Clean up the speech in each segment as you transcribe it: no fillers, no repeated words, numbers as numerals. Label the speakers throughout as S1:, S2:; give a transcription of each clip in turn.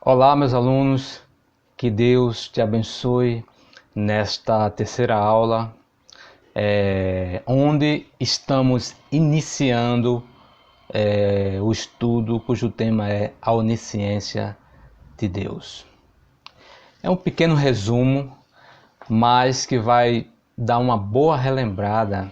S1: Olá, meus alunos, que Deus te abençoe nesta terceira aula, onde estamos iniciando o estudo cujo tema é a onisciência de Deus. É um pequeno resumo, mas que vai dar uma boa relembrada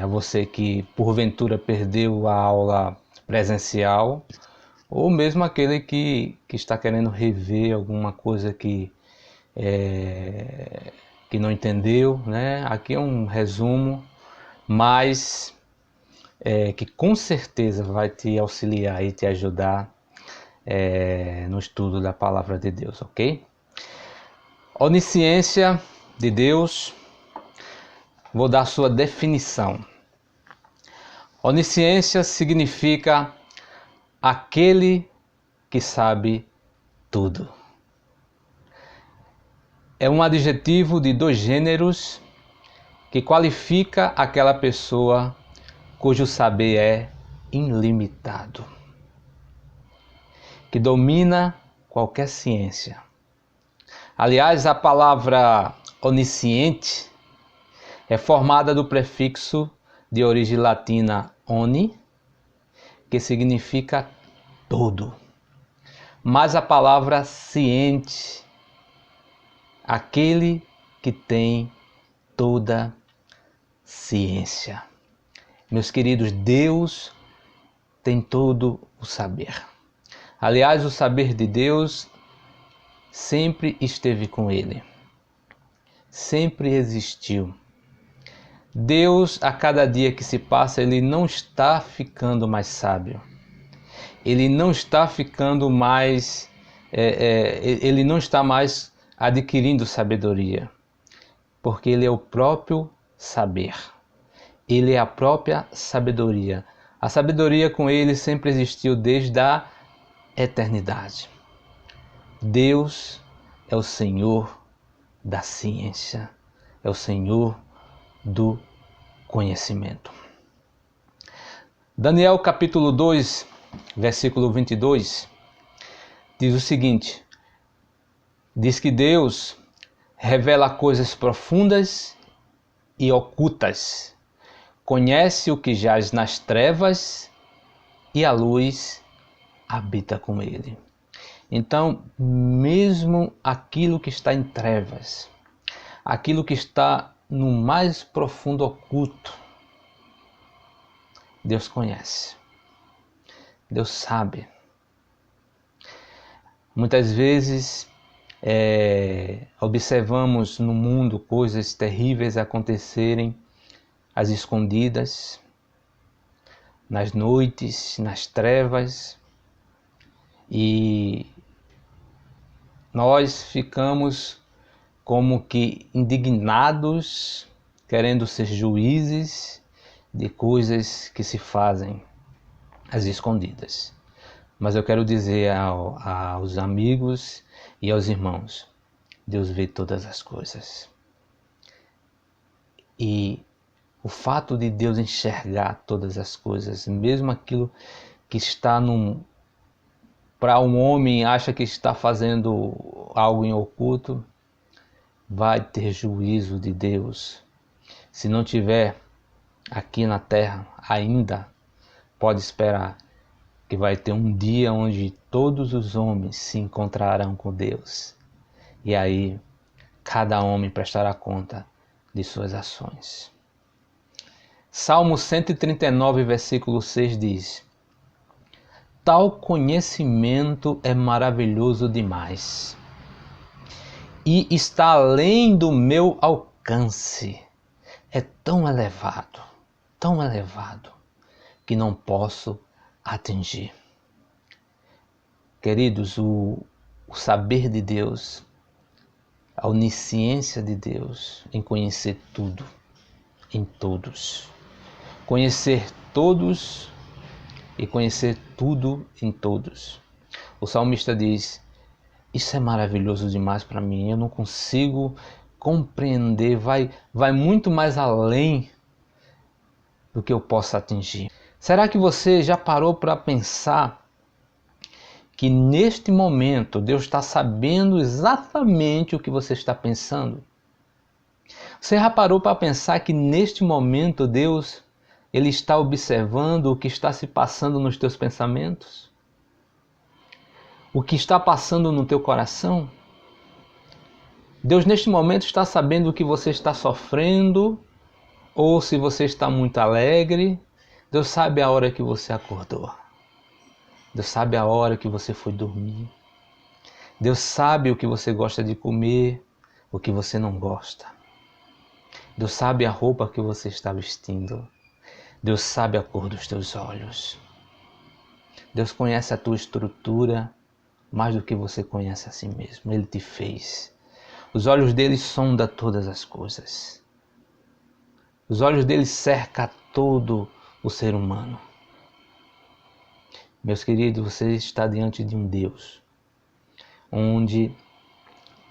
S1: a você que porventura perdeu a aula presencial, ou mesmo aquele que está querendo rever alguma coisa que não entendeu, né? Aqui é um resumo, mas que com certeza vai te auxiliar e te ajudar no estudo da palavra de Deus, ok? Onisciência de Deus, vou dar sua definição. Onisciência significa aquele que sabe tudo. É um adjetivo de dois gêneros que qualifica aquela pessoa cujo saber é ilimitado, que domina qualquer ciência. Aliás, a palavra onisciente é formada do prefixo de origem latina oni, que significa todo. Mas a palavra ciente, aquele que tem toda ciência. Meus queridos, Deus tem todo o saber. Aliás, o saber de Deus sempre esteve com ele. Sempre existiu. Deus, a cada dia que se passa, ele não está ficando mais sábio. Ele não está ficando mais... ele não está mais adquirindo sabedoria. Porque ele é o próprio saber. Ele é a própria sabedoria. A sabedoria com ele sempre existiu desde a eternidade. Deus é o Senhor da ciência, é o Senhor do conhecimento. Daniel capítulo 2, versículo 22, diz o seguinte: diz que Deus revela coisas profundas e ocultas, conhece o que jaz nas trevas e a luz habita com ele. Então, mesmo aquilo que está em trevas, aquilo que está no mais profundo oculto, Deus conhece. Deus sabe. Muitas vezes observamos no mundo coisas terríveis acontecerem às escondidas, nas noites, nas trevas, e nós ficamos como que indignados, querendo ser juízes de coisas que se fazem às escondidas. Mas eu quero dizer aos amigos e aos irmãos, Deus vê todas as coisas. E o fato de Deus enxergar todas as coisas, mesmo aquilo que está para um homem acha que está fazendo algo em oculto, vai ter juízo de Deus. Se não tiver aqui na terra ainda, pode esperar que vai ter um dia onde todos os homens se encontrarão com Deus. E aí, cada homem prestará conta de suas ações. Salmo 139, versículo 6 diz: tal conhecimento é maravilhoso demais e está além do meu alcance. É tão elevado, que não posso atingir. Queridos, o saber de Deus, a onisciência de Deus em conhecer tudo, em todos. Conhecer todos e conhecer tudo em todos. O salmista diz: isso é maravilhoso demais para mim, eu não consigo compreender, vai muito mais além do que eu possa atingir. Será que você já parou para pensar que neste momento Deus está sabendo exatamente o que você está pensando? Você já parou para pensar que neste momento Deus ele está observando o que está se passando nos teus pensamentos? O que está passando no teu coração? Deus neste momento está sabendo o que você está sofrendo, ou se você está muito alegre. Deus sabe a hora que você acordou. Deus sabe a hora que você foi dormir. Deus sabe o que você gosta de comer, o que você não gosta. Deus sabe a roupa que você está vestindo. Deus sabe a cor dos teus olhos. Deus conhece a tua estrutura mais do que você conhece a si mesmo. Ele te fez. Os olhos dele sondam todas as coisas. Os olhos dele cercam todo o ser humano. Meus queridos, você está diante de um Deus onde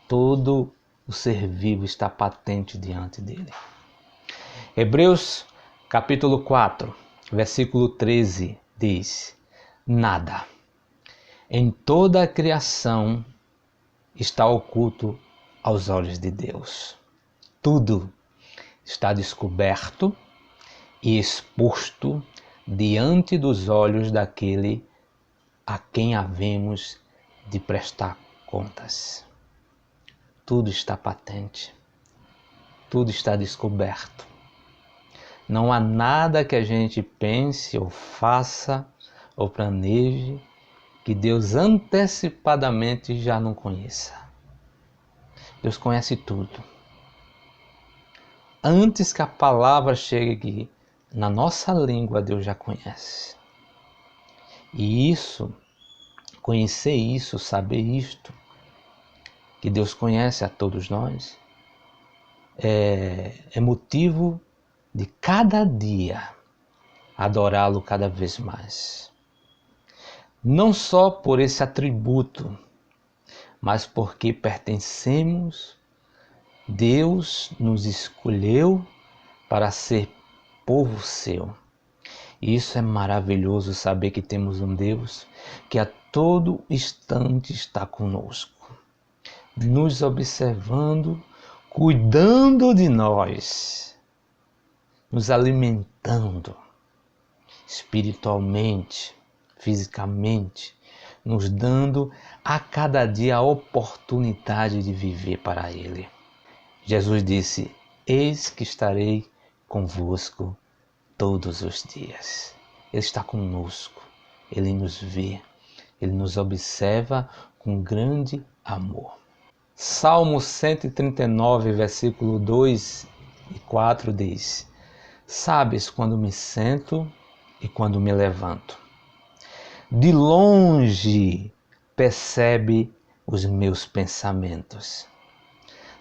S1: todo o ser vivo está patente diante dele. Hebreus capítulo 4, versículo 13 diz: nada em toda a criação está oculto aos olhos de Deus. Tudo está descoberto e exposto diante dos olhos daquele a quem havemos de prestar contas. Tudo está patente, tudo está descoberto. Não há nada que a gente pense ou faça ou planeje que Deus antecipadamente já não conheça. Deus conhece tudo. Antes que a palavra chegue na nossa língua, Deus já conhece. E isso, conhecer isso, saber isto, que Deus conhece a todos nós, é motivo de cada dia adorá-lo cada vez mais. Não só por esse atributo, mas porque pertencemos, Deus nos escolheu para ser povo seu. E isso é maravilhoso, saber que temos um Deus que a todo instante está conosco, nos observando, cuidando de nós, nos alimentando espiritualmente, fisicamente, nos dando a cada dia a oportunidade de viver para Ele. Jesus disse: eis que estarei convosco todos os dias. Ele está conosco, Ele nos vê, Ele nos observa com grande amor. Salmo 139, versículo 2 e 4 diz: sabes quando me sento e quando me levanto. De longe percebe os meus pensamentos.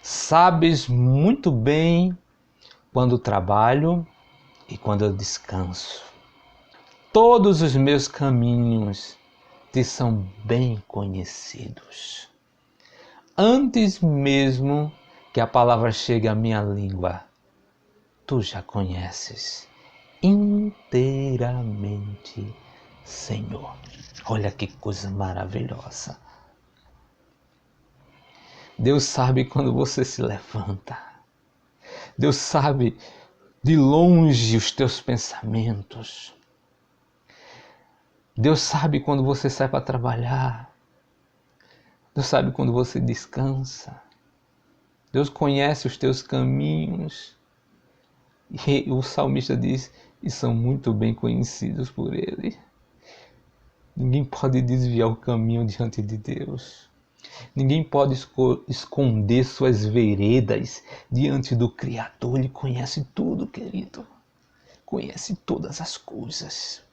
S1: Sabes muito bem quando trabalho e quando eu descanso. Todos os meus caminhos te são bem conhecidos. Antes mesmo que a palavra chegue à minha língua, tu já conheces inteiramente, Senhor. Olha que coisa maravilhosa. Deus sabe quando você se levanta. Deus sabe de longe os teus pensamentos. Deus sabe quando você sai para trabalhar. Deus sabe quando você descansa. Deus conhece os teus caminhos. E o salmista diz, e são muito bem conhecidos por Ele. Ninguém pode desviar o caminho diante de Deus. Ninguém pode esconder suas veredas diante do Criador. Ele conhece tudo, querido. Conhece todas as coisas.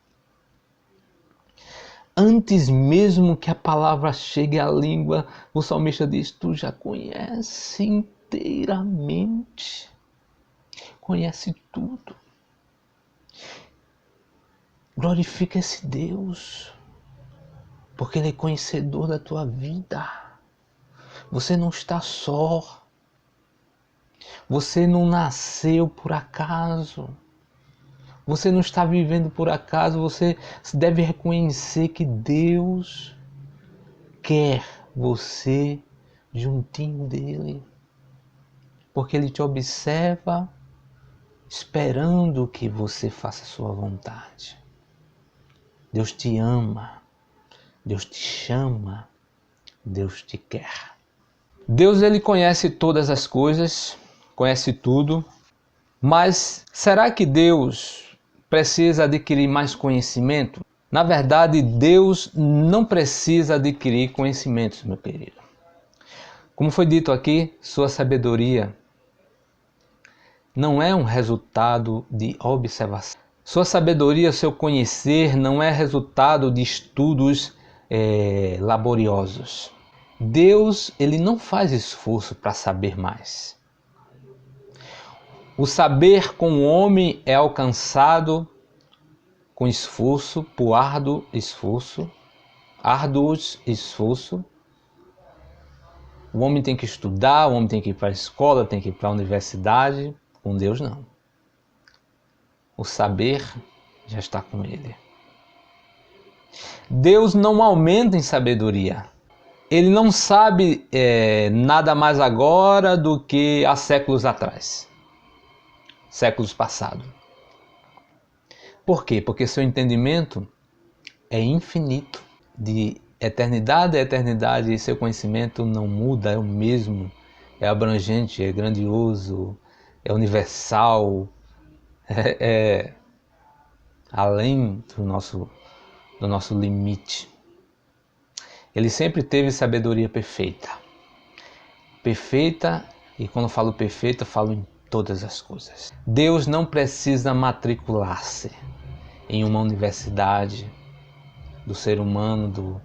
S1: Antes mesmo que a palavra chegue à língua, o salmista diz, tu já conhece inteiramente. Conhece tudo. Glorifica esse Deus, porque Ele é conhecedor da tua vida. Você não está só. Você não nasceu por acaso. Você não está vivendo por acaso. Você deve reconhecer que Deus quer você juntinho dele, porque ele te observa esperando que você faça a sua vontade. Deus te ama, Deus te chama, Deus te quer. Deus, ele conhece todas as coisas, conhece tudo, mas será que Deus precisa adquirir mais conhecimento? Na verdade, Deus não precisa adquirir conhecimentos, meu querido. Como foi dito aqui, sua sabedoria não é um resultado de observação. Sua sabedoria, seu conhecer, não é resultado de estudos laboriosos. Deus, ele não faz esforço para saber mais. O saber com o homem é alcançado com esforço, por árduo esforço. O homem tem que estudar, o homem tem que ir para a escola, tem que ir para a universidade. Com Deus não. O saber já está com ele. Deus não aumenta em sabedoria. Ele não sabe nada mais agora do que há séculos atrás. Séculos passados. Por quê? Porque seu entendimento é infinito. De eternidade a eternidade, seu conhecimento não muda, é o mesmo. É abrangente, é grandioso, é universal, é além do nosso limite. Ele sempre teve sabedoria perfeita. Perfeita, e quando eu falo perfeita, eu falo em todas as coisas. Deus não precisa matricular-se em uma universidade do ser humano,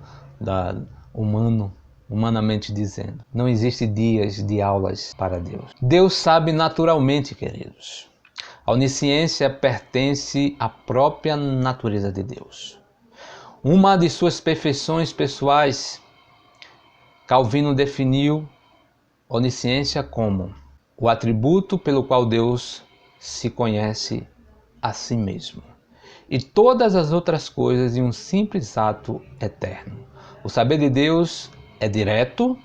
S1: humanamente dizendo. Não existe dias de aulas para Deus. Deus sabe naturalmente, queridos. A onisciência pertence à própria natureza de Deus. Uma de suas perfeições pessoais, Calvino definiu onisciência como o atributo pelo qual Deus se conhece a si mesmo e todas as outras coisas em um simples ato eterno. O saber de Deus é direto,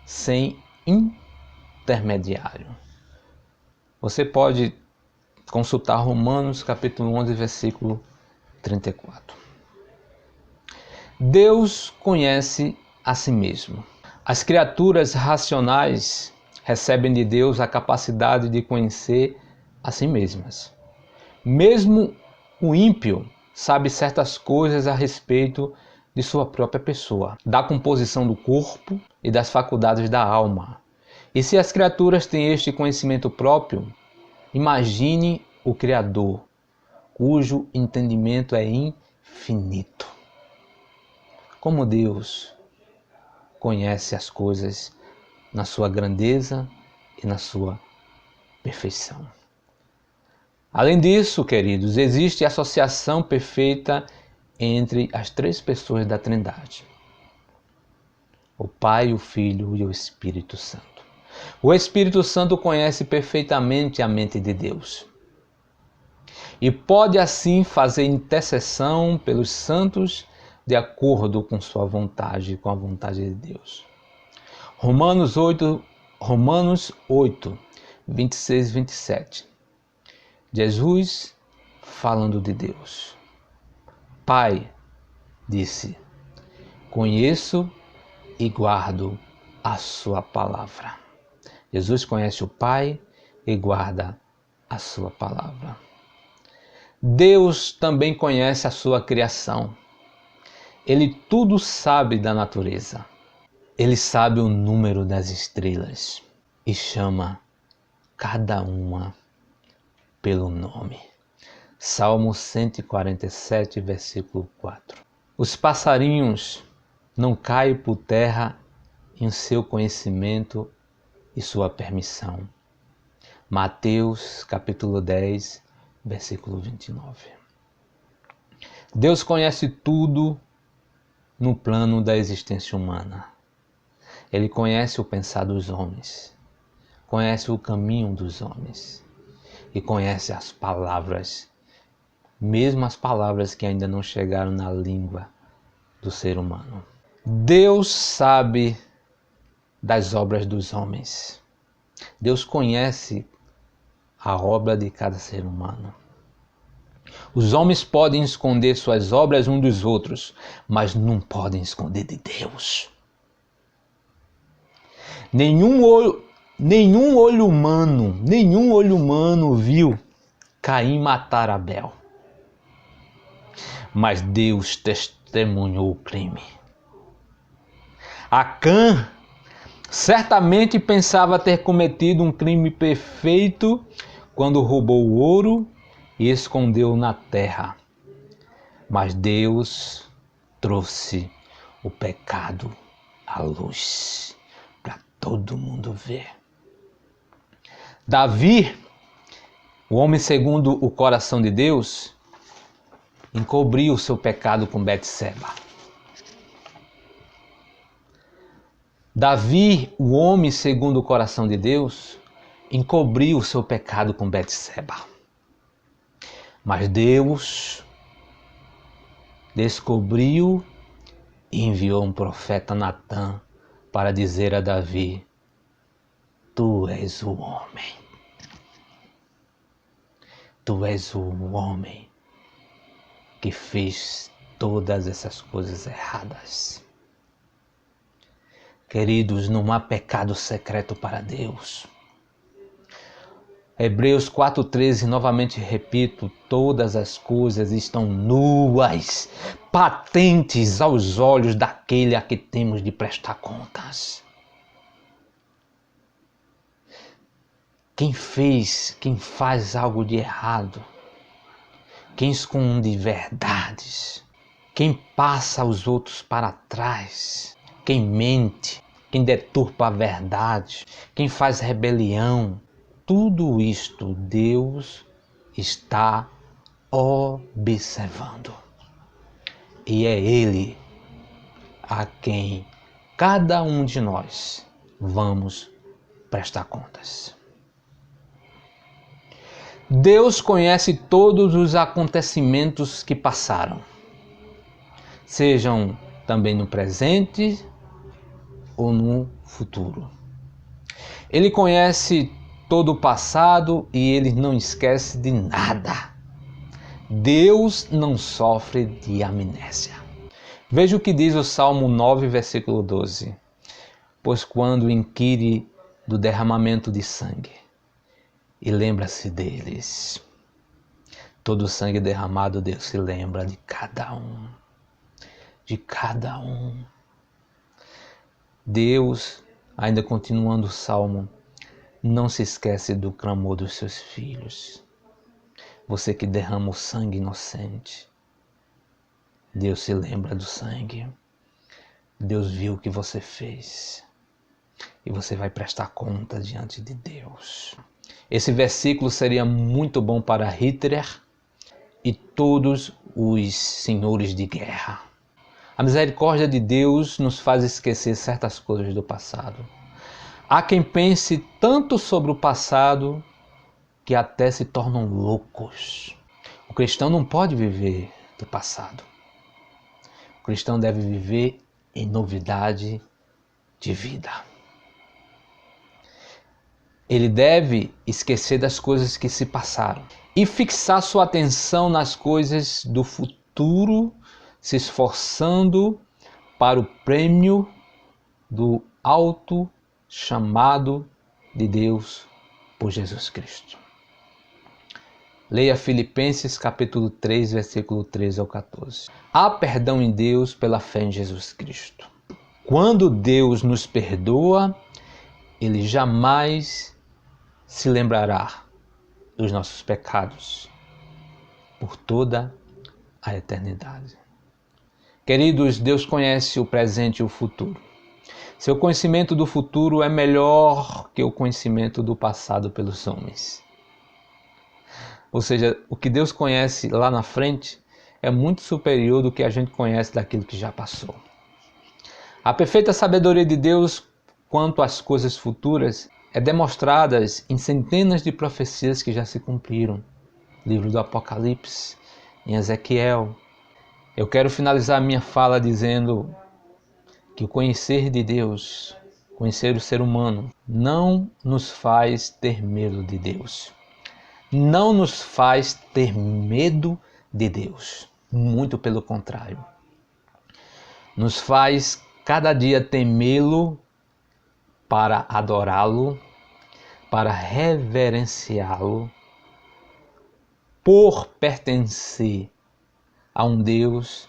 S1: sem intermediário. Você pode consultar Romanos capítulo 11, versículo 34. Deus conhece a si mesmo. As criaturas racionais recebem de Deus a capacidade de conhecer a si mesmas. Mesmo o ímpio sabe certas coisas a respeito de sua própria pessoa, da composição do corpo e das faculdades da alma. E se as criaturas têm este conhecimento próprio, imagine o Criador, cujo entendimento é infinito. Como Deus conhece as coisas na sua grandeza e na sua perfeição. Além disso, queridos, existe a associação perfeita entre as três pessoas da Trindade: o Pai, o Filho e o Espírito Santo. O Espírito Santo conhece perfeitamente a mente de Deus e pode assim fazer intercessão pelos santos de acordo com sua vontade, com a vontade de Deus. Romanos 8, 26 e 27. Jesus falando de Deus. Pai, disse, conheço e guardo a sua palavra. Jesus conhece o Pai e guarda a sua palavra. Deus também conhece a sua criação. Ele tudo sabe da natureza. Ele sabe o número das estrelas e chama cada uma pelo nome. Salmo 147, versículo 4. Os passarinhos não caem por terra em seu conhecimento e sua permissão. Mateus, capítulo 10, versículo 29. Deus conhece tudo no plano da existência humana. Ele conhece o pensar dos homens, conhece o caminho dos homens e conhece as palavras, mesmo as palavras que ainda não chegaram na língua do ser humano. Deus sabe das obras dos homens. Deus conhece a obra de cada ser humano. Os homens podem esconder suas obras uns dos outros, mas não podem esconder de Deus. Nenhum olho humano viu Caim matar Abel. Mas Deus testemunhou o crime. Acã certamente pensava ter cometido um crime perfeito quando roubou o ouro e escondeu na terra. Mas Deus trouxe o pecado à luz para todo mundo ver. Davi, o homem segundo o coração de Deus, encobriu o seu pecado com Betseba. Davi, o homem segundo o coração de Deus, encobriu o seu pecado com Betseba. Mas Deus descobriu e enviou um profeta Natã para dizer a Davi: tu és o homem. Tu és o homem que fez todas essas coisas erradas. Queridos, não há pecado secreto para Deus. Hebreus 4,13, novamente repito, todas as coisas estão nuas, patentes aos olhos daquele a que temos de prestar contas. Quem faz algo de errado, quem esconde verdades, quem passa os outros para trás, quem mente, quem deturpa a verdade, quem faz rebelião, tudo isto Deus está observando. E é Ele a quem cada um de nós vamos prestar contas. Deus conhece todos os acontecimentos que passaram, sejam também no presente ou no futuro. Ele conhece todo o passado e Ele não esquece de nada. Deus não sofre de amnésia. Veja o que diz o Salmo 9, versículo 12. Pois quando inquire do derramamento de sangue, e lembra-se deles. Todo o sangue derramado, Deus se lembra de cada um. De cada um. Deus, ainda continuando o Salmo, não se esquece do clamor dos seus filhos. Você que derrama o sangue inocente, Deus se lembra do sangue. Deus viu o que você fez. E você vai prestar conta diante de Deus. Esse versículo seria muito bom para Hitler e todos os senhores de guerra. A misericórdia de Deus nos faz esquecer certas coisas do passado. Há quem pense tanto sobre o passado que até se tornam loucos. O cristão não pode viver do passado. O cristão deve viver em novidade de vida. Ele deve esquecer das coisas que se passaram e fixar sua atenção nas coisas do futuro, se esforçando para o prêmio do alto chamado de Deus por Jesus Cristo. Leia Filipenses capítulo 3, versículo 13 ao 14. Há perdão em Deus pela fé em Jesus Cristo. Quando Deus nos perdoa, Ele jamais se lembrará dos nossos pecados por toda a eternidade. Queridos, Deus conhece o presente e o futuro. Seu conhecimento do futuro é melhor que o conhecimento do passado pelos homens. Ou seja, o que Deus conhece lá na frente é muito superior do que a gente conhece daquilo que já passou. A perfeita sabedoria de Deus quanto às coisas futuras é demonstrada em centenas de profecias que já se cumpriram. Livro do Apocalipse, em Ezequiel. Eu quero finalizar minha fala dizendo que o conhecer de Deus, conhecer o ser humano, não nos faz ter medo de Deus. Não nos faz ter medo de Deus. Muito pelo contrário. Nos faz cada dia temê-lo para adorá-lo, para reverenciá-lo, por pertencer a um Deus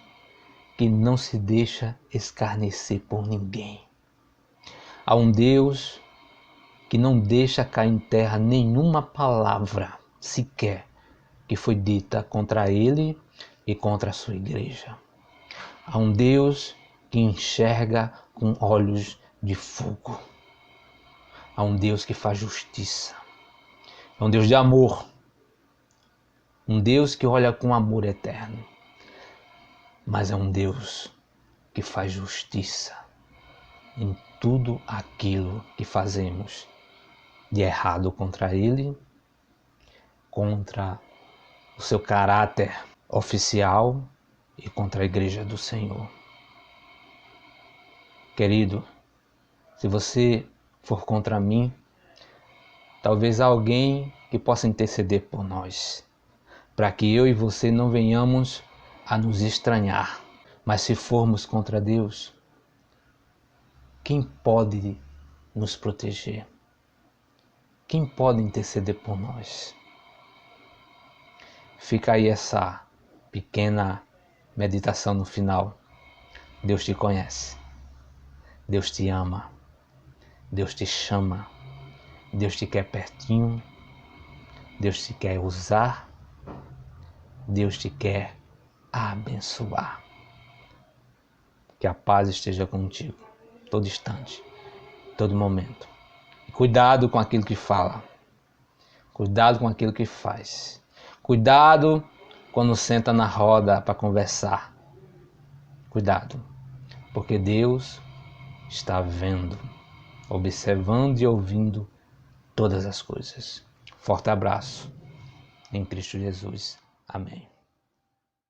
S1: que não se deixa escarnecer por ninguém. A um Deus que não deixa cair em terra nenhuma palavra sequer que foi dita contra ele e contra a sua igreja. A um Deus que enxerga com olhos de fogo. A um Deus que faz justiça. É um Deus de amor. Um Deus que olha com amor eterno. Mas é um Deus que faz justiça em tudo aquilo que fazemos de errado contra Ele, contra o seu caráter oficial e contra a igreja do Senhor. Querido, se você for contra mim, talvez alguém que possa interceder por nós, para que eu e você não venhamos a nos estranhar. Mas se formos contra Deus, quem pode nos proteger? Quem pode interceder por nós? Fica aí essa pequena meditação no final. Deus te conhece. Deus te ama. Deus te chama. Deus te quer pertinho. Deus te quer usar. Deus te quer abençoar. Que a paz esteja contigo, todo instante, todo momento. E cuidado com aquilo que fala. Cuidado com aquilo que faz. Cuidado quando senta na roda para conversar. Cuidado, porque Deus está vendo, observando e ouvindo todas as coisas. Forte abraço em Cristo Jesus. Amém.